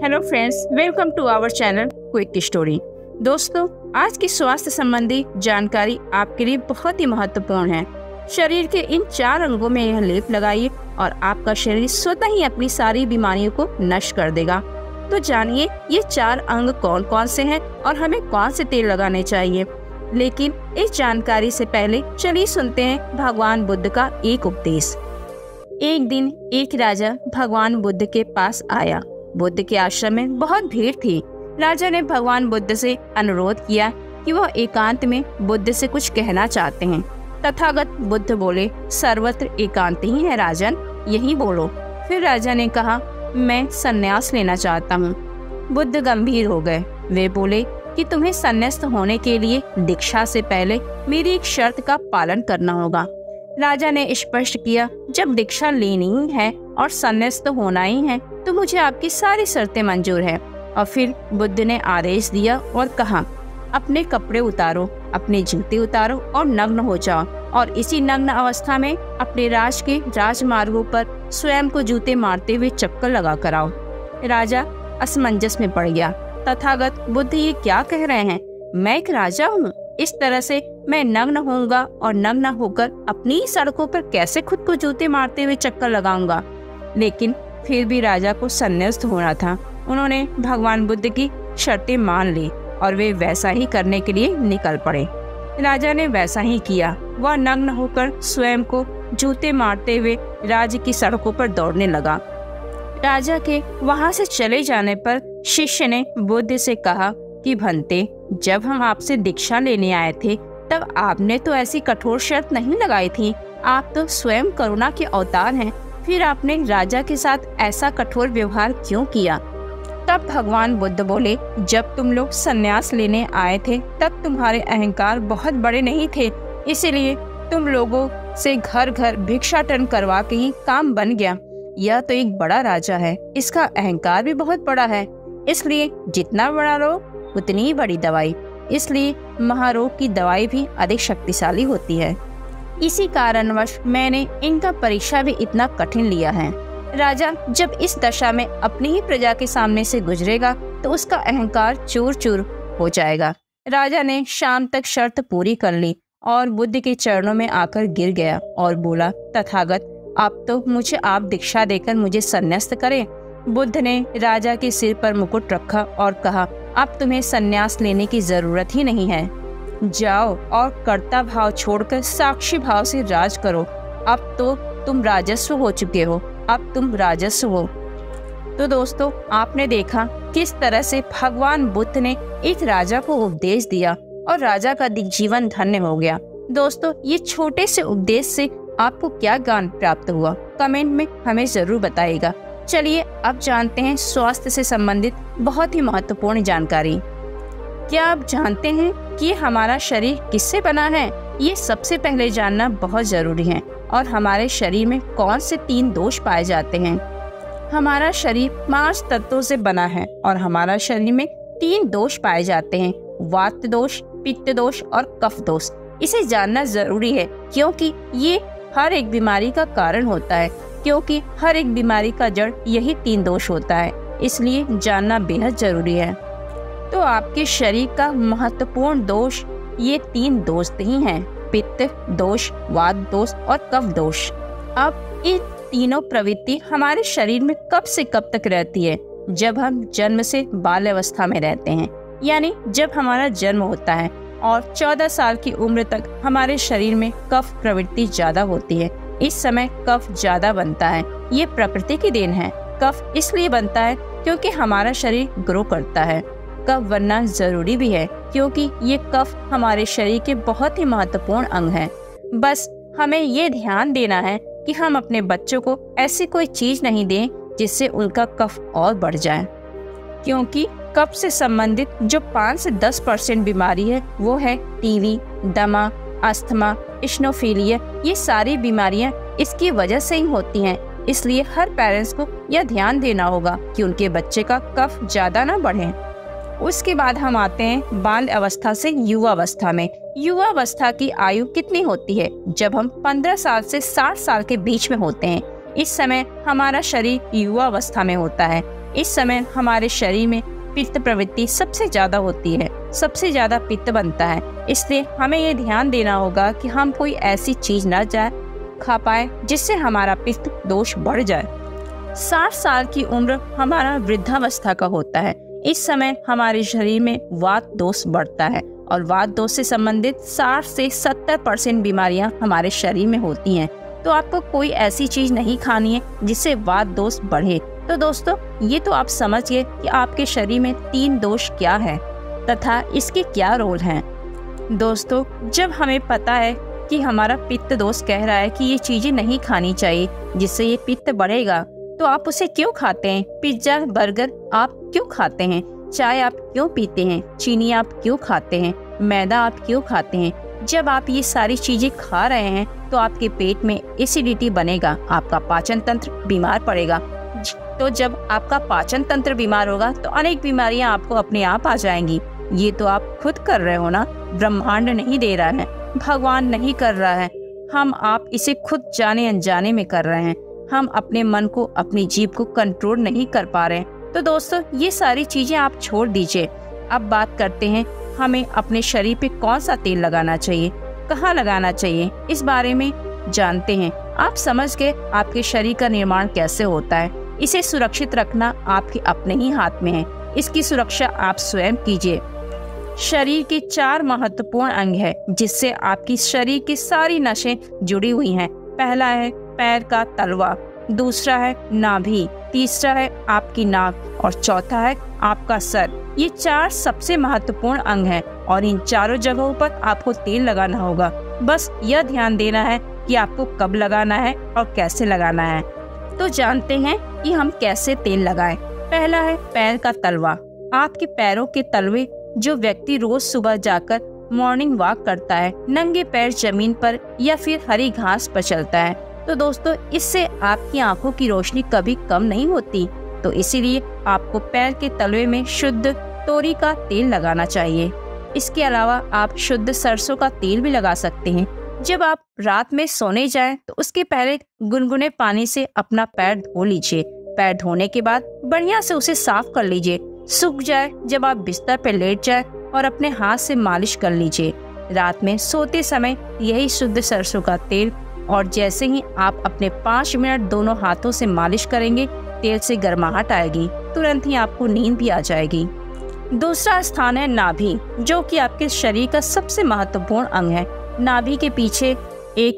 Hello friends, welcome to our channel quick story. दोस्तों, आज की स्वास्थ्य संबंधी जानकारी आपके लिए बहुत ही महत्वपूर्ण है। शरीर के इन 4 अंगों में यह लेप लगाइए और आपका शरीर स्वतः ही अपनी सारी बीमारियों को नष्ट कर देगा। तो जानिए ये 4 अंग कौन कौन से हैं और हमें कौन से तेल लगाने चाहिए। लेकिन इस जानकारी से पहले चलिए सुनते हैं भगवान बुद्ध का एक उपदेश। एक दिन एक राजा भगवान बुद्ध के पास आया। बुद्ध के आश्रम में बहुत भीड़ थी। राजा ने भगवान बुद्ध से अनुरोध किया कि वह एकांत में बुद्ध से कुछ कहना चाहते हैं। तथागत बुद्ध बोले, सर्वत्र एकांत ही है राजन, यही बोलो। फिर राजा ने कहा, मैं संन्यास लेना चाहता हूँ। बुद्ध गंभीर हो गए। वे बोले कि तुम्हें संन्यास्त होने के लिए दीक्षा से पहले मेरी एक शर्त का पालन करना होगा। राजा ने स्पष्ट किया, जब दीक्षा लेनी ही है और संन्यास्त होना ही है तो मुझे आपकी सारी शर्तें मंजूर है। और फिर बुद्ध ने आदेश दिया और कहा, अपने कपड़े उतारो, अपने जूते उतारो और नग्न हो जाओ और इसी नग्न अवस्था में अपने राज के राजमार्गों पर स्वयं को जूते मारते हुए चक्कर लगा कर आओ। राजा असमंजस में पड़ गया। तथागत बुद्ध ये क्या कह रहे हैं? मैं एक राजा हूँ, इस तरह से मैं नग्न होऊंगा और नग्न होकर अपनी ही सड़कों पर कैसे खुद को जूते मारते हुए चक्कर लगाऊंगा। लेकिन फिर भी राजा को संन्यास्त होना था। उन्होंने भगवान बुद्ध की शर्तें मान ली और वे वैसा ही करने के लिए निकल पड़े। राजा ने वैसा ही किया। वह नग्न होकर स्वयं को जूते मारते हुए राज्य की सड़कों पर दौड़ने लगा। राजा के वहां से चले जाने पर शिष्य ने बुद्ध से कहा कि भंते, जब हम आपसे दीक्षा लेने आए थे तब आपने तो ऐसी कठोर शर्त नहीं लगाई थी। आप तो स्वयं करुणा के अवतार हैं, फिर आपने राजा के साथ ऐसा कठोर व्यवहार क्यों किया? तब भगवान बुद्ध बोले, जब तुम लोग संन्यास लेने आए थे तब तुम्हारे अहंकार बहुत बड़े नहीं थे, इसीलिए तुम लोगों से घर घर भिक्षाटन करवा के ही काम बन गया। यह तो एक बड़ा राजा है, इसका अहंकार भी बहुत बड़ा है, इसलिए जितना बड़ा रोग उतनी ही बड़ी दवाई, इसलिए महारोग की दवाई भी अधिक शक्तिशाली होती है। इसी कारणवश मैंने इनका परीक्षा भी इतना कठिन लिया है। राजा जब इस दशा में अपनी ही प्रजा के सामने से गुजरेगा तो उसका अहंकार चूर चूर हो जाएगा। राजा ने शाम तक शर्त पूरी कर ली और बुद्ध के चरणों में आकर गिर गया और बोला, तथागत, आप तो मुझे आप दीक्षा देकर मुझे संन्यास्त करें। बुद्ध ने राजा के सिर पर मुकुट रखा और कहा, अब तुम्हें संन्यास लेने की जरूरत ही नहीं है। जाओ और कर्ता भाव छोड़कर साक्षी भाव से राज करो। अब तो तुम राजस्व हो चुके हो, अब तुम राजस्व हो। तो दोस्तों, आपने देखा किस तरह से भगवान बुद्ध ने एक राजा को उपदेश दिया और राजा का जीवन धन्य हो गया। दोस्तों, ये छोटे से उपदेश से आपको क्या ज्ञान प्राप्त हुआ, कमेंट में हमें जरूर बताइएगा। चलिए अब जानते हैं स्वास्थ्य से संबंधित बहुत ही महत्वपूर्ण जानकारी। क्या आप जानते हैं कि हमारा शरीर किससे बना है? ये सबसे पहले जानना बहुत जरूरी है। और हमारे शरीर में कौन से 3 दोष पाए जाते हैं? हमारा शरीर 5 तत्वों से बना है और हमारा शरीर में 3 दोष पाए जाते हैं, वात दोष, पित्त दोष और कफ दोष। इसे जानना जरूरी है क्योंकि ये हर एक बीमारी का कारण होता है, क्योंकि हर एक बीमारी का जड़ यही 3 दोष होता है, इसलिए जानना बेहद जरूरी है। तो आपके शरीर का महत्वपूर्ण दोष ये 3 दोष ही हैं, पित्त दोष, वात दोष और कफ दोष। अब ये तीनों प्रवृत्ति हमारे शरीर में कब से कब तक रहती है? जब हम जन्म से बाल अवस्था में रहते हैं, यानी जब हमारा जन्म होता है और 14 साल की उम्र तक हमारे शरीर में कफ प्रवृत्ति ज्यादा होती है। इस समय कफ ज्यादा बनता है, ये प्रकृति की देन है। कफ इसलिए बनता है क्योंकि हमारा शरीर ग्रो करता है। कफ बनना जरूरी भी है क्योंकि ये कफ हमारे शरीर के बहुत ही महत्वपूर्ण अंग हैं। बस हमें ये ध्यान देना है कि हम अपने बच्चों को ऐसी कोई चीज नहीं दें जिससे उनका कफ और बढ़ जाए, क्योंकि कफ से संबंधित जो 5 से 10% बीमारी है वो है टीबी, दमा, अस्थमा, इस्नोफिलिया। ये सारी बीमारियां इसकी वजह से ही होती हैं। इसलिए हर पेरेंट्स को यह ध्यान देना होगा कि उनके बच्चे का कफ ज्यादा ना बढ़े। उसके बाद हम आते हैं बाल अवस्था से युवा अवस्था में। युवा अवस्था की आयु कितनी होती है? जब हम 15 साल से 60 साल के बीच में होते हैं। इस समय हमारा शरीर युवा अवस्था में होता है इस समय हमारे शरीर में पित्त प्रवृत्ति सबसे ज्यादा होती है, सबसे ज्यादा पित्त बनता है। इसलिए हमें ये ध्यान देना होगा कि हम कोई ऐसी चीज न खा पाए जिससे हमारा पित्त दोष बढ़ जाए। 60 साल की उम्र हमारा वृद्धावस्था का होता है। इस समय हमारे शरीर में वात दोष बढ़ता है और वात दोष से संबंधित 60 से 70% बीमारियां हमारे शरीर में होती हैं। तो आपको कोई ऐसी चीज नहीं खानी है जिससे वात दोष बढ़े। तो दोस्तों, ये तो आप समझ गए कि आपके शरीर में 3 दोष क्या है तथा इसके क्या रोल हैं। दोस्तों, जब हमें पता है कि हमारा पित्त दोष कह रहा है कि ये चीजें नहीं खानी चाहिए जिससे ये पित्त बढ़ेगा, तो आप उसे क्यों खाते हैं? पिज्जा, बर्गर आप क्यों खाते हैं? चाय आप क्यों पीते हैं? चीनी आप क्यों खाते हैं? मैदा आप क्यों खाते हैं? जब आप ये सारी चीजें खा रहे हैं तो आपके पेट में एसिडिटी बनेगा, आपका पाचन तंत्र बीमार पड़ेगा। तो जब आपका पाचन तंत्र बीमार होगा तो अनेक बीमारियां आपको अपने आप आ जाएंगी। ये तो आप खुद कर रहे हो ना, ब्रह्मांड नहीं दे रहा है, भगवान नहीं कर रहा है, आप इसे खुद जाने अनजाने में कर रहे हैं। हम अपने मन को, अपनी जीभ को कंट्रोल नहीं कर पा रहे हैं। तो दोस्तों, ये सारी चीजें आप छोड़ दीजिए। अब बात करते हैं हमें अपने शरीर पे कौन सा तेल लगाना चाहिए, कहाँ लगाना चाहिए, इस बारे में जानते हैं। आप समझ गए आपके शरीर का निर्माण कैसे होता है। इसे सुरक्षित रखना आपके अपने ही हाथ में है। इसकी सुरक्षा आप स्वयं कीजिए। शरीर के 4 महत्वपूर्ण अंग है जिससे आपकी शरीर की सारी नसें जुड़ी हुई हैं। पहला है पैर का तलवा, दूसरा है नाभि, तीसरा है आपकी नाक और चौथा है आपका सर। ये 4 सबसे महत्वपूर्ण अंग हैं और इन चारों जगहों पर आपको तेल लगाना होगा। बस यह ध्यान देना है कि आपको कब लगाना है और कैसे लगाना है। तो जानते हैं कि हम कैसे तेल लगाएं। पहला है पैर का तलवा। आपके पैरों के तलवे, जो व्यक्ति रोज सुबह जाकर मॉर्निंग वॉक करता है, नंगे पैर जमीन पर या फिर हरी घास पर चलता है, तो दोस्तों इससे आपकी आंखों की रोशनी कभी कम नहीं होती। तो इसीलिए आपको पैर के तलवे में शुद्ध तोरी का तेल लगाना चाहिए। इसके अलावा आप शुद्ध सरसों का तेल भी लगा सकते हैं। जब आप रात में सोने जाएं तो उसके पहले गुनगुने पानी से अपना पैर धो लीजिए। पैर धोने के बाद बढ़िया से उसे साफ कर लीजिए। सूख जाए जब आप बिस्तर पर लेट जाए और अपने हाथ से मालिश कर लीजिए। रात में सोते समय यही शुद्ध सरसों का तेल, और जैसे ही आप अपने 5 मिनट दोनों हाथों से मालिश करेंगे, तेल से गर्माहट आएगी, तुरंत ही आपको नींद भी आ जाएगी। दूसरा स्थान है नाभि, जो कि आपके शरीर का सबसे महत्वपूर्ण अंग है। नाभि के पीछे एक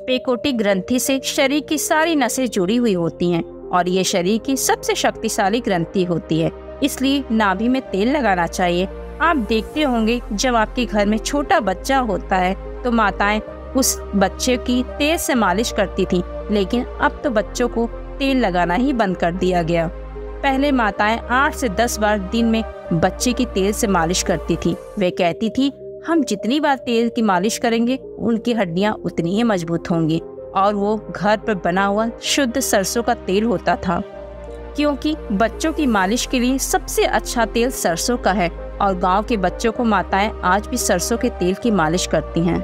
पेकोटी ग्रंथि से शरीर की सारी नसें जुड़ी हुई होती हैं और ये शरीर की सबसे शक्तिशाली ग्रंथि होती है। इसलिए नाभि में तेल लगाना चाहिए। आप देखते होंगे जब आपके घर में छोटा बच्चा होता है तो माताएं उस बच्चे की तेल से मालिश करती थी, लेकिन अब तो बच्चों को तेल लगाना ही बंद कर दिया गया। पहले माताएं 8 से 10 बार दिन में बच्चे की तेल से मालिश करती थी। वे कहती थी, हम जितनी बार तेल की मालिश करेंगे उनकी हड्डियां उतनी ही मजबूत होंगी। और वो घर पर बना हुआ शुद्ध सरसों का तेल होता था, क्योंकि बच्चों की मालिश के लिए सबसे अच्छा तेल सरसों का है और गांव के बच्चों को माताएं आज भी सरसों के तेल की मालिश करती हैं।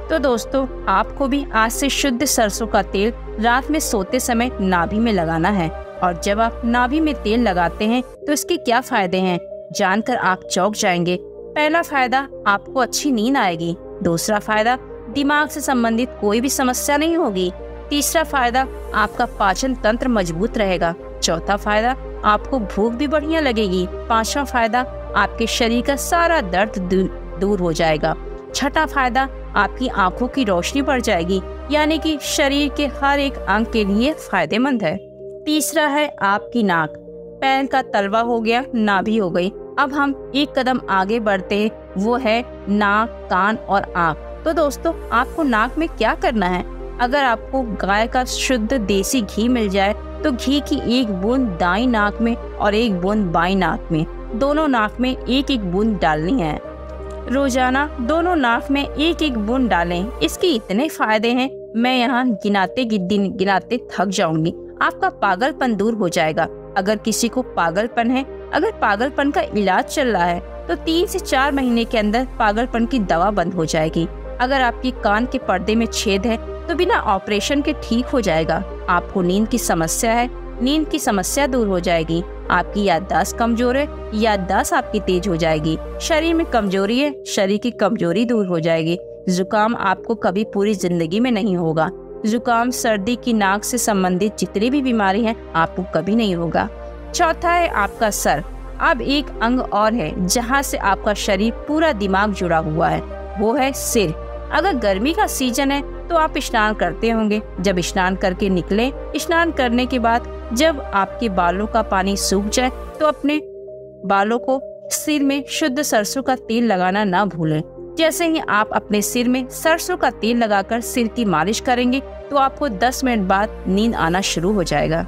तो दोस्तों, आपको भी आज से शुद्ध सरसों का तेल रात में सोते समय नाभि में लगाना है। और जब आप नाभि में तेल लगाते हैं तो इसके क्या फायदे हैं, जानकर आप चौंक जाएंगे। पहला फायदा, आपको अच्छी नींद आएगी। दूसरा फायदा, दिमाग से संबंधित कोई भी समस्या नहीं होगी। तीसरा फायदा, आपका पाचन तंत्र मजबूत रहेगा। चौथा फायदा, आपको भूख भी बढ़िया लगेगी। पांचवा फायदा, आपके शरीर का सारा दर्द दूर हो जाएगा। छठा फायदा, आपकी आंखों की रोशनी बढ़ जाएगी, यानी कि शरीर के हर एक अंग के लिए फायदेमंद है। तीसरा है आपकी नाक। पैर का तलवा हो गया, नाभि हो गई। अब हम एक कदम आगे बढ़ते हैं, वो है नाक, कान और आँख। तो दोस्तों, आपको नाक में क्या करना है? अगर आपको गाय का शुद्ध देसी घी मिल जाए तो घी की 1 बूंद दाई नाक में और 1 बूंद बाई नाक में, दोनों नाक में 1-1 बूंद डालनी है। रोजाना दोनों नाक में 1-1 बूंद डालें। इसके इतने फायदे हैं, मैं यहाँ गिनाते थक जाऊंगी। आपका पागलपन दूर हो जाएगा। अगर किसी को पागलपन है, अगर पागलपन का इलाज चल रहा है, तो 3 से 4 महीने के अंदर पागलपन की दवा बंद हो जाएगी। अगर आपकी कान के पर्दे में छेद है तो बिना ऑपरेशन के ठीक हो जाएगा। आपको नींद की समस्या है, नींद की समस्या दूर हो जाएगी। आपकी याददाश्त कमजोर है, याददाश्त आपकी तेज हो जाएगी। शरीर में कमजोरी है, शरीर की कमजोरी दूर हो जाएगी। जुकाम आपको कभी पूरी जिंदगी में नहीं होगा। जुकाम, सर्दी की नाक से संबंधित जितनी भी बीमारी है आपको कभी नहीं होगा। चौथा है आपका सर। अब एक अंग और है जहाँ से आपका शरीर पूरा दिमाग जुड़ा हुआ है, वो है सिर। अगर गर्मी का सीजन है तो आप स्नान करते होंगे। जब स्नान करके निकले, स्नान करने के बाद जब आपके बालों का पानी सूख जाए तो अपने बालों को सिर में शुद्ध सरसों का तेल लगाना ना भूलें। जैसे ही आप अपने सिर में सरसों का तेल लगाकर सिर की मालिश करेंगे तो आपको 10 मिनट बाद नींद आना शुरू हो जाएगा।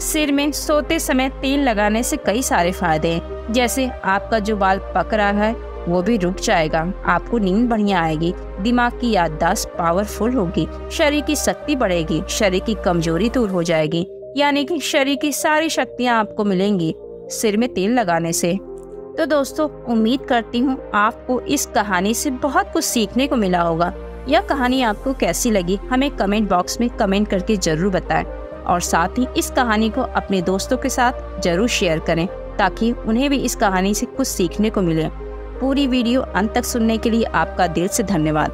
सिर में सोते समय तेल लगाने से कई सारे फायदे हैं, जैसे आपका जो बाल पक रहा है वो भी रुक जाएगा, आपको नींद बढ़िया आएगी, दिमाग की याददाश्त पावरफुल होगी, शरीर की शक्ति बढ़ेगी, शरीर की कमजोरी दूर हो जाएगी, यानी कि शरीर की सारी शक्तियाँ आपको मिलेंगी सिर में तेल लगाने से। तो दोस्तों, उम्मीद करती हूँ आपको इस कहानी से बहुत कुछ सीखने को मिला होगा। यह कहानी आपको कैसी लगी हमें कमेंट बॉक्स में कमेंट करके जरूर बताएं, और साथ ही इस कहानी को अपने दोस्तों के साथ जरूर शेयर करें ताकि उन्हें भी इस कहानी से कुछ सीखने को मिले। पूरी वीडियो अंत तक सुनने के लिए आपका दिल से धन्यवाद।